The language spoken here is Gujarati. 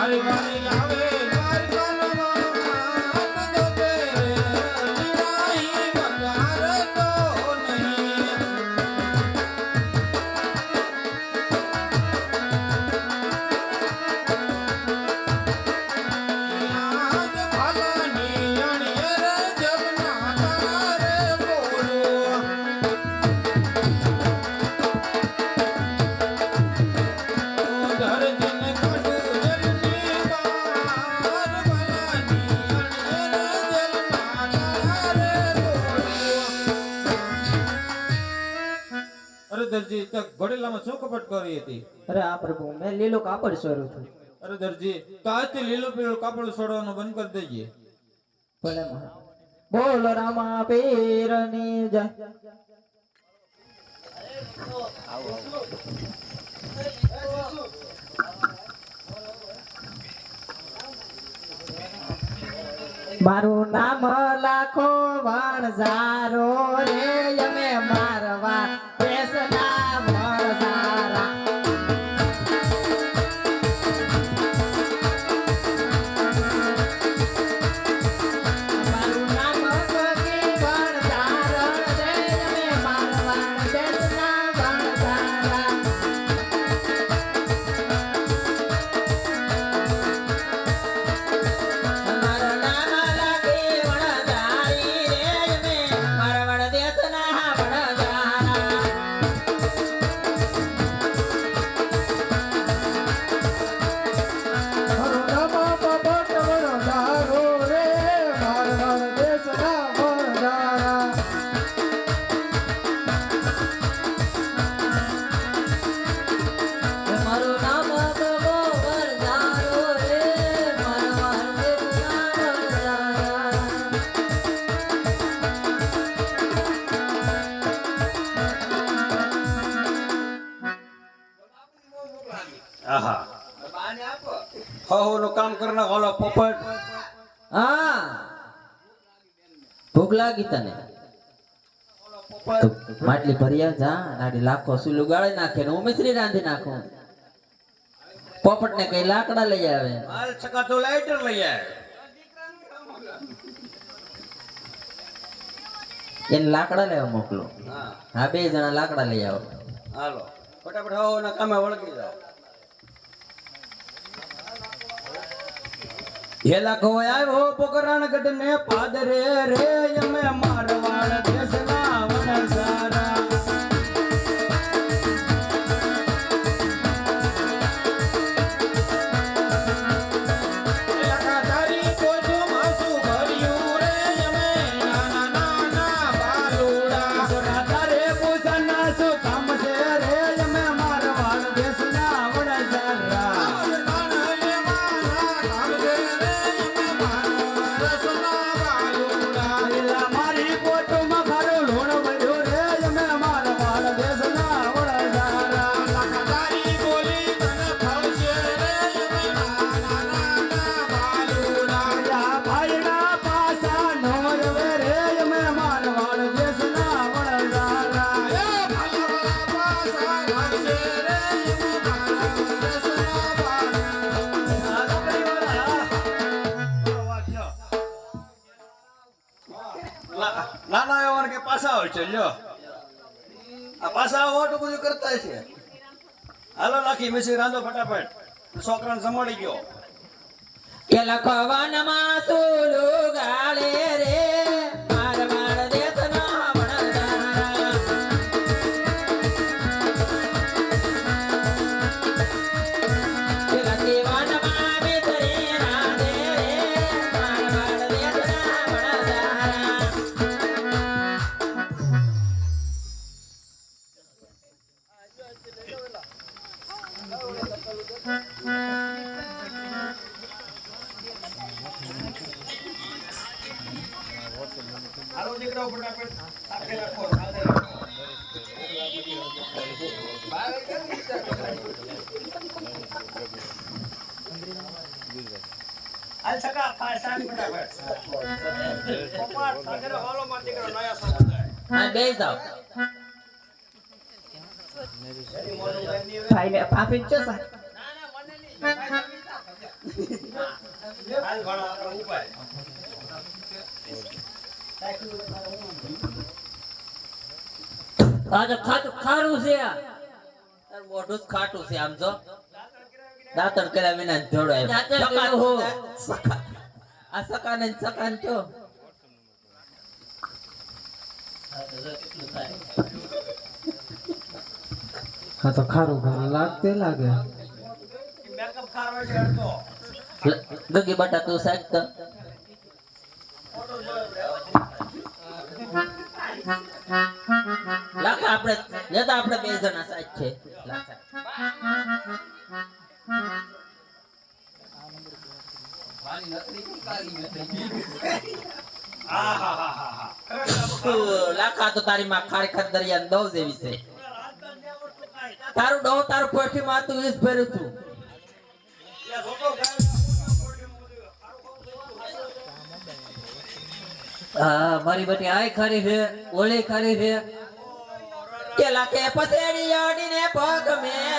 વારી વારી આવે દરજી તક ઘોડેલામાં શું કપટ કરી હતી? અરે આ પ્રભુ મેં લીલો કાપડ સોર્યું છું. અરે દરજી તો આજથી લીલો પીળો કાપડ છોડવાનું બંધ કરી દેજે. ભલે બોલો રામા પીરની જય. મારું નામ લાખો વણઝારો રે અમે મારવા દેશના વણઝારા. મારું નામ ગોગી વણઝારો રે અમે મારવા દેશના વણઝારા. કામ કરના વાળો પોપટ. હા ભૂખ લાગી તને તો માટલી ભર્યા જા નાડી લાખો સુલું ગાળી નાખે ને હું મિશ્રી રાંધી નાખું. પોપટ ને કઈ લાકડા લઈ આવે. માલ છકા તો લાઈટર લઈ આવે. એને લાકડા લેવા મોકલો. હા 2 જણા લાકડા લઈ આવો. હાલો ફટાફટ હો ના કામે વળગી જાઓ. હેલા ખોય આવ્યો પોકરાણ ગઢ ને પાદરે રે અમે મારવાડ દેશના વણઝારા. તારી કોજો માસુ ભર્યું રે અમે નાના નાના બાલુડા. તારે પૂછના શું કામ છે રે અમે મારવાડ દેશના વણઝારા. નાના એવા કે પાછા હોય છે લ્યો. આ પાછા ઓટો બધું કરતા છે. હાલો લાખી મિસી રાંધો ફટાફટ. છોકરાને સંભાળી ગયો કે લખવાનમાં સુલું ગાળે રે મારવાડ દેશના વણઝારા. કે લખવાનમાં મિશ્રી રાંધે રે મારવાડ દેશના વણઝારા. હાલો દીકરાઓ ફટાફટ આપે રાખો. હાલ છકા પાછા ફટાફટ. પોપટ સાગર હાલો માર દીકરો નયા સંબંધ. હા બેસ જાઓ. ભાઈ ને પાપી છો સા. ના ના મને નહીં. આ તો ખારું છે આ. તાર મોઢું જ ખાટું છે આમ જો દાંતણ કર્યા વિના જોડો દાંતણ કર્યો હો. આ સકાને ને સકાન છો હા તો ખારું ખારું લાગતે લાગે ગગી બટા તું સાહેબ તો લાખા આપણે લેતા આપણે બે જણા સાહેબ છે લાખા તો તારી માં ખાડી ખદરિયા દવ જેવી છે તારું ડો તારું કોઠી માં તું વીસ ભર્યું તું હા મારી બટી આય ખારી છે ઓલે ખારી છે કે લાખે પસેડી આડીને પગ મેં